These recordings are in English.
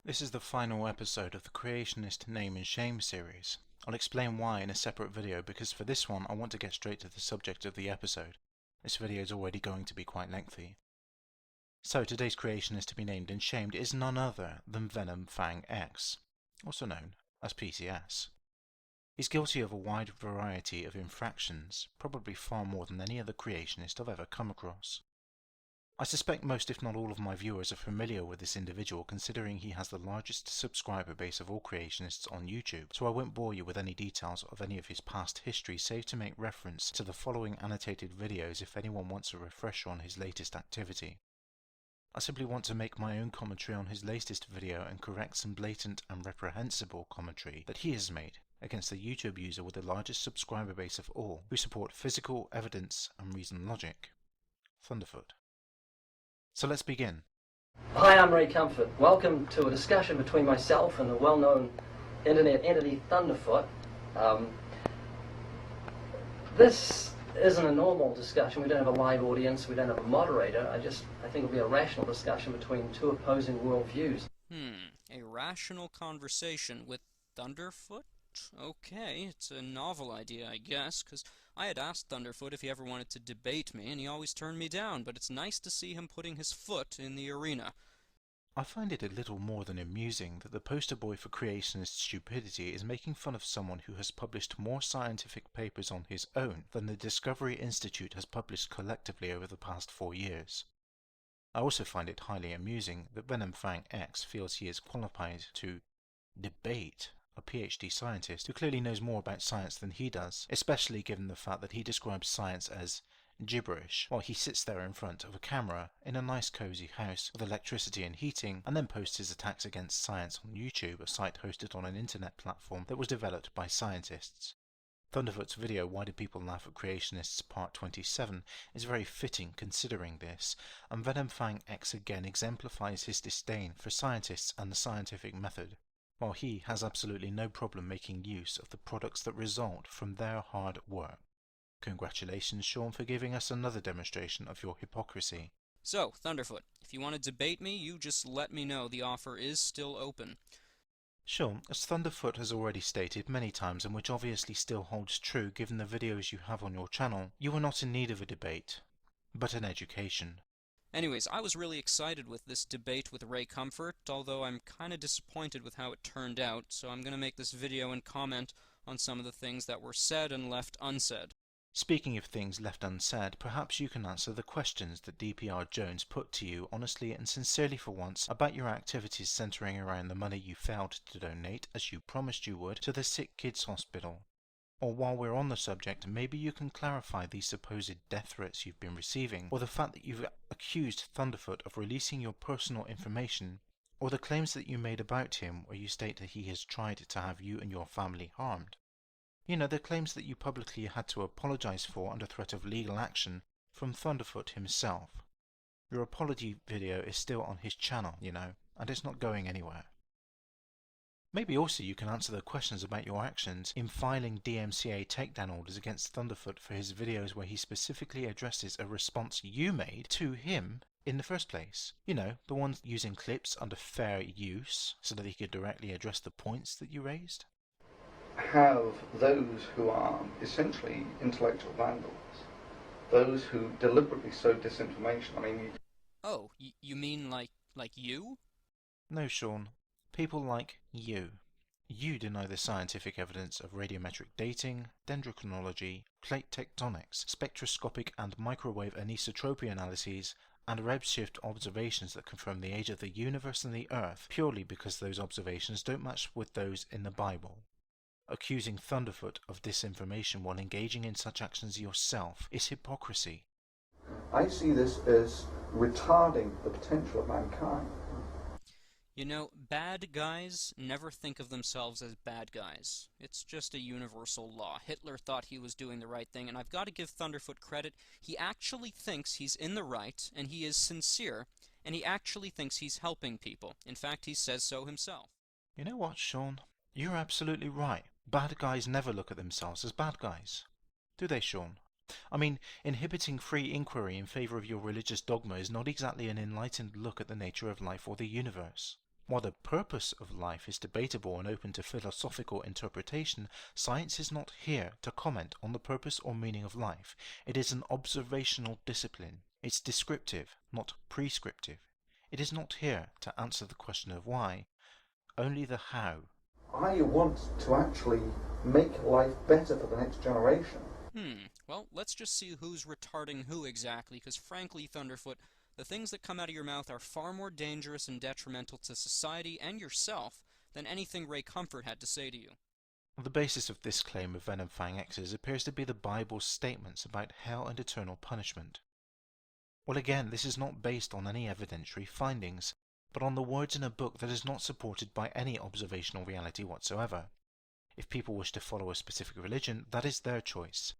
This is the final episode of the Creationist Name and Shame series. I'll explain why in a separate video because for this one I want to get straight to the subject of the episode. This video is already going to be quite lengthy. So today's creationist to be named and shamed is none other than VenomFangX, also known as PCS. He's guilty of a wide variety of infractions, probably far more than any other creationist I've ever come across. I suspect most if not all of my viewers are familiar with this individual considering he has the largest subscriber base of all creationists on YouTube, so I won't bore you with any details of any of his past history save to make reference to the following annotated videos if anyone wants a refresher on his latest activity. I simply want to make my own commentary on his latest video and correct some blatant and reprehensible commentary that he has made against the YouTube user with the largest subscriber base of all who support physical evidence and reason logic, Thunderfoot. So let's begin. Hi, I'm Ray Comfort. Welcome to a discussion between myself and the well-known internet entity Thunderfoot. This isn't a normal discussion. We don't have a live audience. We don't have a moderator. I think it'll be a rational discussion between two opposing worldviews. A rational conversation with Thunderfoot? Okay, it's a novel idea, I guess, because I had asked Thunderfoot if he ever wanted to debate me, and he always turned me down, but it's nice to see him putting his foot in the arena. I find it a little more than amusing that the poster boy for creationist stupidity is making fun of someone who has published more scientific papers on his own than the Discovery Institute has published collectively over the past 4 years. I also find it highly amusing that VenomFangX feels he is qualified to debate a PhD scientist who clearly knows more about science than he does, especially given the fact that he describes science as gibberish while he sits there in front of a camera in a nice cozy house with electricity and heating and then posts his attacks against science on YouTube, a site hosted on an internet platform that was developed by scientists. Thunderfoot's video Why Do People Laugh at Creationists Part 27 is very fitting considering this, and VenomFangX again exemplifies his disdain for scientists and the scientific method, while he has absolutely no problem making use of the products that result from their hard work. Congratulations, Sean, for giving us another demonstration of your hypocrisy. So, Thunderfoot, if you want to debate me, you just let me know. The offer is still open. Sean, as Thunderfoot has already stated many times and which obviously still holds true given the videos you have on your channel, you are not in need of a debate, but an education. Anyways, I was really excited with this debate with Ray Comfort, although I'm kinda disappointed with how it turned out, so I'm gonna make this video and comment on some of the things that were said and left unsaid. Speaking of things left unsaid, perhaps you can answer the questions that DPR Jones put to you honestly and sincerely for once about your activities centering around the money you failed to donate, as you promised you would, to the sick kids hospital. Or while we're on the subject, maybe you can clarify these supposed death threats you've been receiving, or the fact that you've accused Thunderfoot of releasing your personal information, or the claims that you made about him where you state that he has tried to have you and your family harmed. You know, the claims that you publicly had to apologize for under threat of legal action from Thunderfoot himself. Your apology video is still on his channel, you know, and it's not going anywhere. Maybe also you can answer the questions about your actions in filing DMCA takedown orders against Thunderfoot for his videos where he specifically addresses a response you made to him in the first place. You know, the ones using clips under fair use so that he could directly address the points that you raised. Have those who are essentially intellectual vandals, those who deliberately sow disinformation. I mean, Oh, you mean like you? No, Sean. People like you. You deny the scientific evidence of radiometric dating, dendrochronology, plate tectonics, spectroscopic and microwave anisotropy analyses, and redshift observations that confirm the age of the universe and the Earth purely because those observations don't match with those in the Bible. Accusing Thunderfoot of disinformation while engaging in such actions yourself is hypocrisy. I see this as retarding the potential of mankind. You know, bad guys never think of themselves as bad guys. It's just a universal law. Hitler thought he was doing the right thing, and I've got to give Thunderfoot credit. He actually thinks he's in the right, and he is sincere, and he actually thinks he's helping people. In fact, he says so himself. You know what, Sean? You're absolutely right. Bad guys never look at themselves as bad guys. Do they, Sean? I mean, inhibiting free inquiry in favour of your religious dogma is not exactly an enlightened look at the nature of life or the universe. While the purpose of life is debatable and open to philosophical interpretation, science is not here to comment on the purpose or meaning of life. It is an observational discipline. It's descriptive, not prescriptive. It is not here to answer the question of why, only the how. I want to actually make life better for the next generation. Well, let's just see who's retarding who exactly, because frankly, Thunderfoot, the things that come out of your mouth are far more dangerous and detrimental to society and yourself than anything Ray Comfort had to say to you. The basis of this claim of VenomFangX's appears to be the Bible's statements about hell and eternal punishment. Well, again, this is not based on any evidentiary findings, but on the words in a book that is not supported by any observational reality whatsoever. If people wish to follow a specific religion, that is their choice.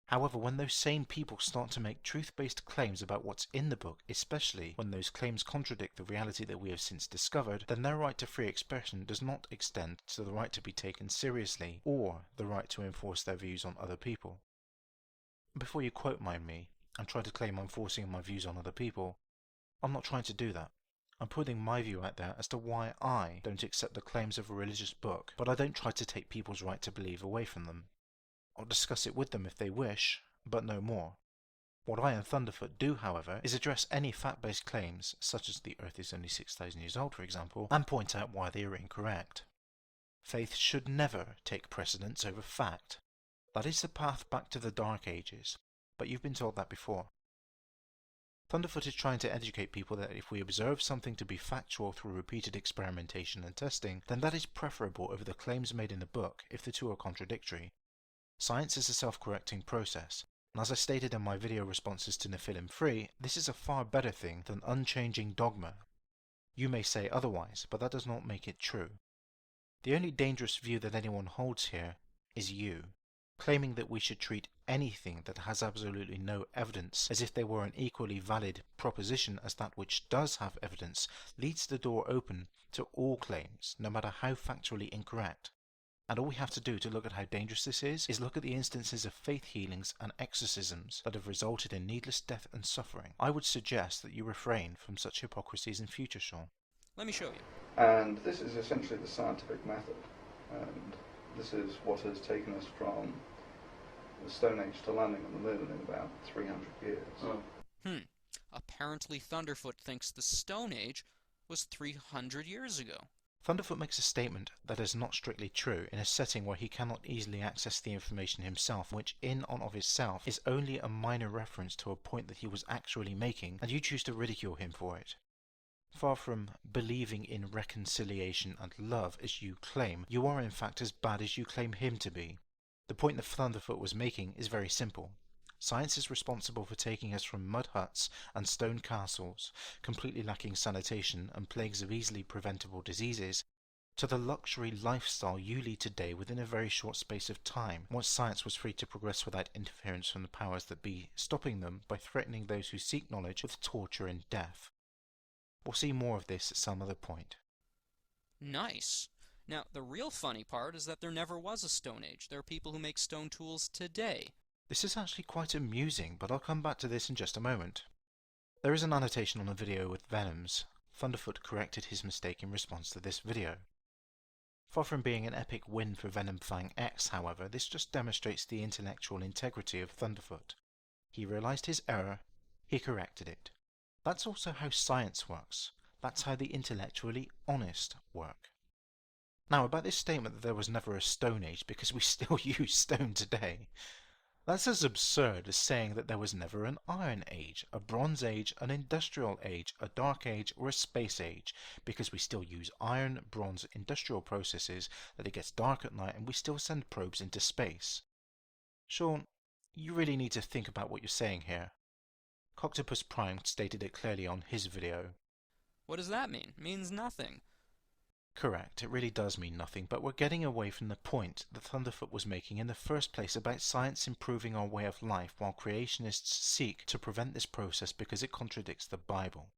However, when those same people start to make truth-based claims about what's in the book, especially when those claims contradict the reality that we have since discovered, then their right to free expression does not extend to the right to be taken seriously, or the right to enforce their views on other people. Before you quote mine me, and try to claim I'm forcing my views on other people, I'm not trying to do that. I'm putting my view out there as to why I don't accept the claims of a religious book, but I don't try to take people's right to believe away from them. I'll discuss it with them if they wish, but no more. What I and Thunderfoot do, however, is address any fact-based claims, such as the Earth is only 6,000 years old, for example, and point out why they are incorrect. Faith should never take precedence over fact. That is the path back to the Dark Ages, but you've been told that before. Thunderfoot is trying to educate people that if we observe something to be factual through repeated experimentation and testing, then that is preferable over the claims made in the book if the two are contradictory. Science is a self-correcting process, and as I stated in my video responses to Nephilim 3, this is a far better thing than unchanging dogma. You may say otherwise, but that does not make it true. The only dangerous view that anyone holds here is you, claiming that we should treat anything that has absolutely no evidence as if they were an equally valid proposition as that which does have evidence leaves the door open to all claims, no matter how factually incorrect. And all we have to do to look at how dangerous this is look at the instances of faith healings and exorcisms that have resulted in needless death and suffering. I would suggest that you refrain from such hypocrisies in future, Sean. Let me show you. And this is essentially the scientific method. And this is what has taken us from the Stone Age to landing on the moon in about 300 years. Apparently Thunderfoot thinks the Stone Age was 300 years ago. Thunderfoot makes a statement that is not strictly true in a setting where he cannot easily access the information himself, which in and of itself is only a minor reference to a point that he was actually making, and you choose to ridicule him for it. Far from believing in reconciliation and love as you claim, you are in fact as bad as you claim him to be. The point that Thunderfoot was making is very simple. Science is responsible for taking us from mud huts and stone castles, completely lacking sanitation and plagues of easily preventable diseases, to the luxury lifestyle you lead today within a very short space of time, once science was free to progress without interference from the powers that be, stopping them by threatening those who seek knowledge with torture and death. We'll see more of this at some other point. Nice. Now, the real funny part is that there never was a Stone Age. There are people who make stone tools today. This is actually quite amusing, but I'll come back to this in just a moment. There is an annotation on the video with Venoms. Thunderfoot corrected his mistake in response to this video. Far from being an epic win for VenomFangX, however, this just demonstrates the intellectual integrity of Thunderfoot. He realized his error, he corrected it. That's also how science works. That's how the intellectually honest work. Now, about this statement that there was never a Stone Age because we still use stone today, that's as absurd as saying that there was never an Iron Age, a Bronze Age, an Industrial Age, a Dark Age, or a Space Age, because we still use iron, bronze, industrial processes, that it gets dark at night and we still send probes into space. Sean, you really need to think about what you're saying here. Coctopus Prime stated it clearly on his video. What does that mean? It means nothing. Correct, it really does mean nothing, but we're getting away from the point that Thunderfoot was making in the first place about science improving our way of life while creationists seek to prevent this process because it contradicts the Bible.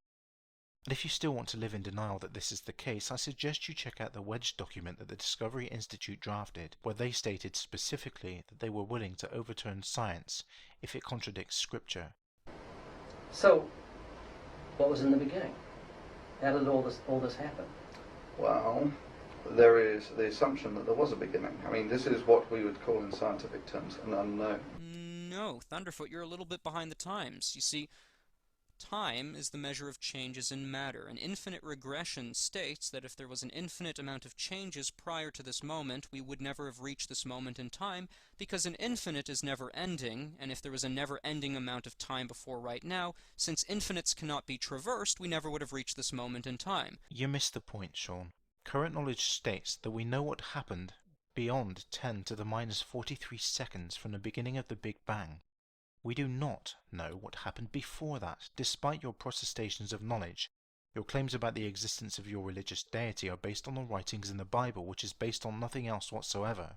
And if you still want to live in denial that this is the case, I suggest you check out the wedge document that the Discovery Institute drafted, where they stated specifically that they were willing to overturn science if it contradicts Scripture. So, what was in the beginning? How did all this happen? Well, there is the assumption that there was a beginning. I mean, this is what we would call in scientific terms an unknown. No, Thunderfoot, you're a little bit behind the times. You see, time is the measure of changes in matter, and infinite regression states that if there was an infinite amount of changes prior to this moment, we would never have reached this moment in time, because an infinite is never-ending, and if there was a never-ending amount of time before right now, since infinites cannot be traversed, we never would have reached this moment in time. You missed the point, Sean. Current knowledge states that we know what happened beyond 10 to the minus 43 seconds from the beginning of the Big Bang. We do not know what happened before that, despite your protestations of knowledge. Your claims about the existence of your religious deity are based on the writings in the Bible, which is based on nothing else whatsoever.